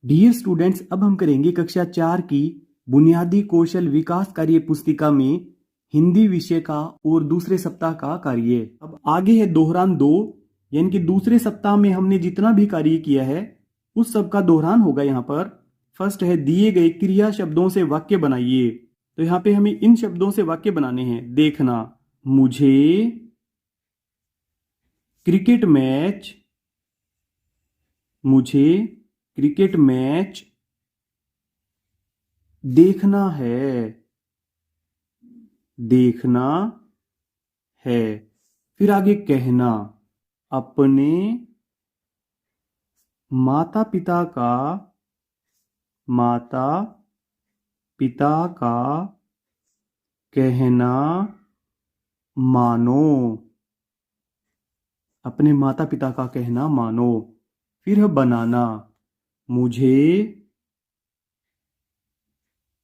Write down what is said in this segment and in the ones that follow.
Dear students, अब हम करेंगे कक्षा 4 की बुनियादी कौशल विकास कार्य पुस्तिका में हिंदी विषय का और दूसरे सप्ताह का कार्य। अब आगे है दोहरान 2, यानी कि दूसरे सप्ताह में हमने जितना भी कार्य किया है उस सब का दोहरान होगा। यहाँ पर फर्स्ट है दिए गए क्रिया शब्दों से वाक्य बनाइए। तो यहाँ पे हमें इन शब्दों से वाक्य बनाने हैं। देखना, मुझे क्रिकेट मैच, मुझे क्रिकेट मैच देखना है, देखना है। फिर आगे कहना, अपने माता पिता का, माता पिता का कहना मानो, अपने माता पिता का कहना मानो। फिर है बनाना, मुझे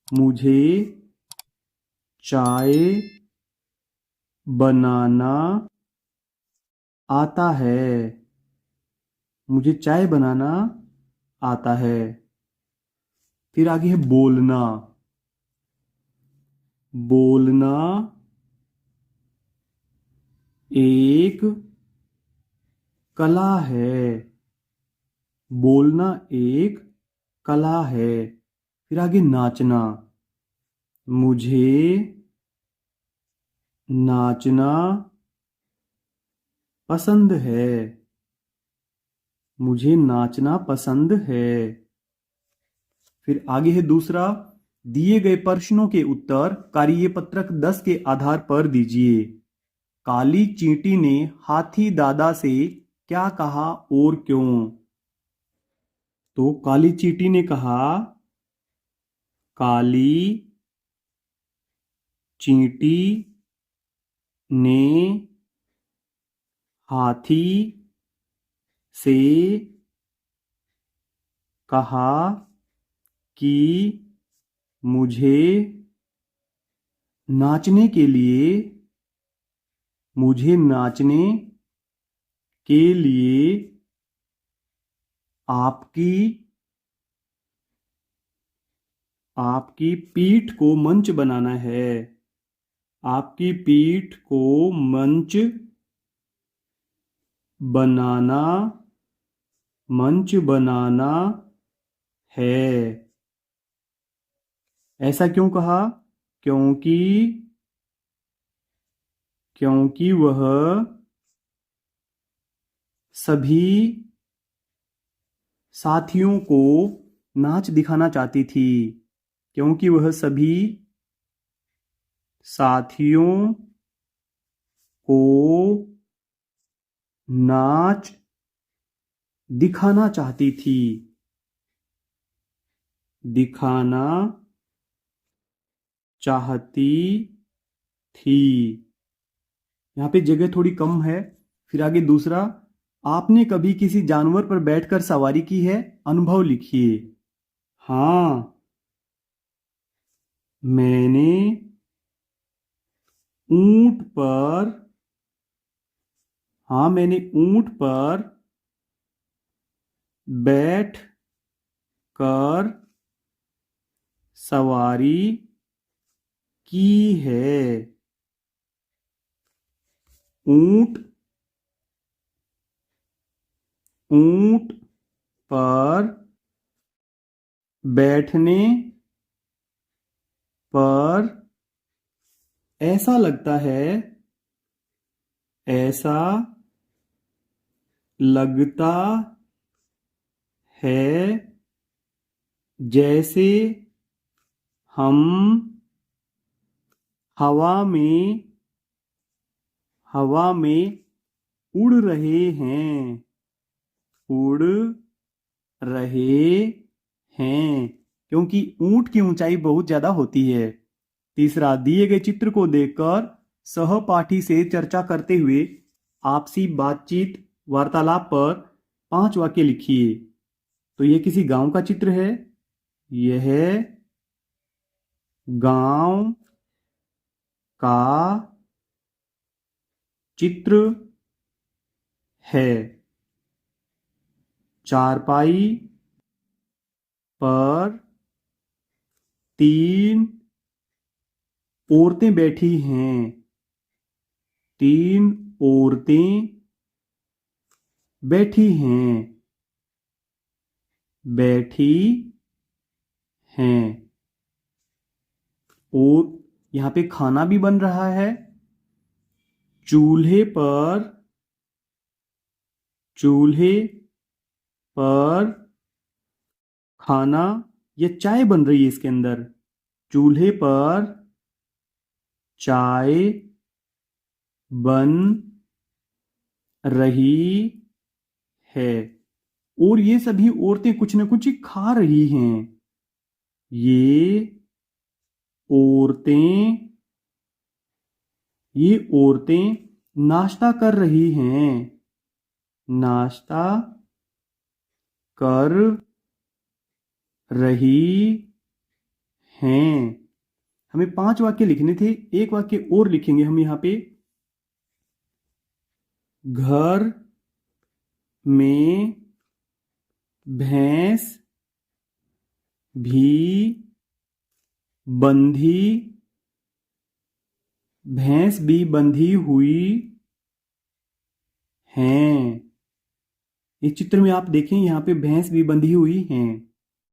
मुझे चाय बनाना आता है, मुझे चाय बनाना आता है। फिर आगे है बोलना, बोलना एक कला है, बोलना एक कला है। फिर आगे नाचना, मुझे नाचना पसंद है, मुझे नाचना पसंद है। फिर आगे है दूसरा, दिए गए प्रश्नों के उत्तर कार्यपत्रक 10 के आधार पर दीजिए। काली चींटी ने हाथी दादा से क्या कहा और क्यों? तो काली चींटी ने कहा, काली चींटी ने हाथी से कहा कि मुझे नाचने के लिए, मुझे नाचने के लिए आपकी आपकी पीठ को मंच बनाना है, आपकी पीठ को मंच बनाना, मंच बनाना है। ऐसा क्यों कहा? क्योंकि क्योंकि वह सभी साथियों को नाच दिखाना चाहती थी, क्योंकि वह सभी साथियों को नाच दिखाना चाहती थी, दिखाना चाहती थी। यहाँ पे जगह थोड़ी कम है। फिर आगे दूसरा, आपने कभी किसी जानवर पर बैठकर सवारी की है? अनुभव लिखिए। हाँ, मैंने ऊंट पर, हाँ मैंने ऊंट पर बैठ कर सवारी की है। ऊंट ऊंट पर बैठने पर ऐसा लगता है, ऐसा लगता है जैसे हम हवा में उड़ रहे हैं, उड़ रहे हैं, क्योंकि ऊंट की ऊंचाई बहुत ज्यादा होती है। तीसरा, दिए गए चित्र को देखकर सहपाठी से चर्चा करते हुए आपसी बातचीत वार्तालाप पर 5 वाक्य लिखिए। तो यह किसी गांव का चित्र है, यह गांव का चित्र है। चारपाई पर 3 औरतें बैठी हैं। 3 औरतें बैठी हैं। बैठी हैं। और यहां पे खाना भी बन रहा है। चूल्हे पर खाना या चाय बन रही है इसके अंदर। चूल्हे पर चाय बन रही है। और ये सभी औरतें कुछ न कुछ खा रही हैं। ये औरतें नाश्ता कर रही हैं। नाश्ता कर रही हैं। हमें 5 वाक्य लिखने थे, एक वाक्य और लिखेंगे हम यहाँ पे। घर में भैंस भी बंधी हुई हैं। इस चित्र में आप देखें, यहाँ पे भैंस भी बंधी हुई हैं।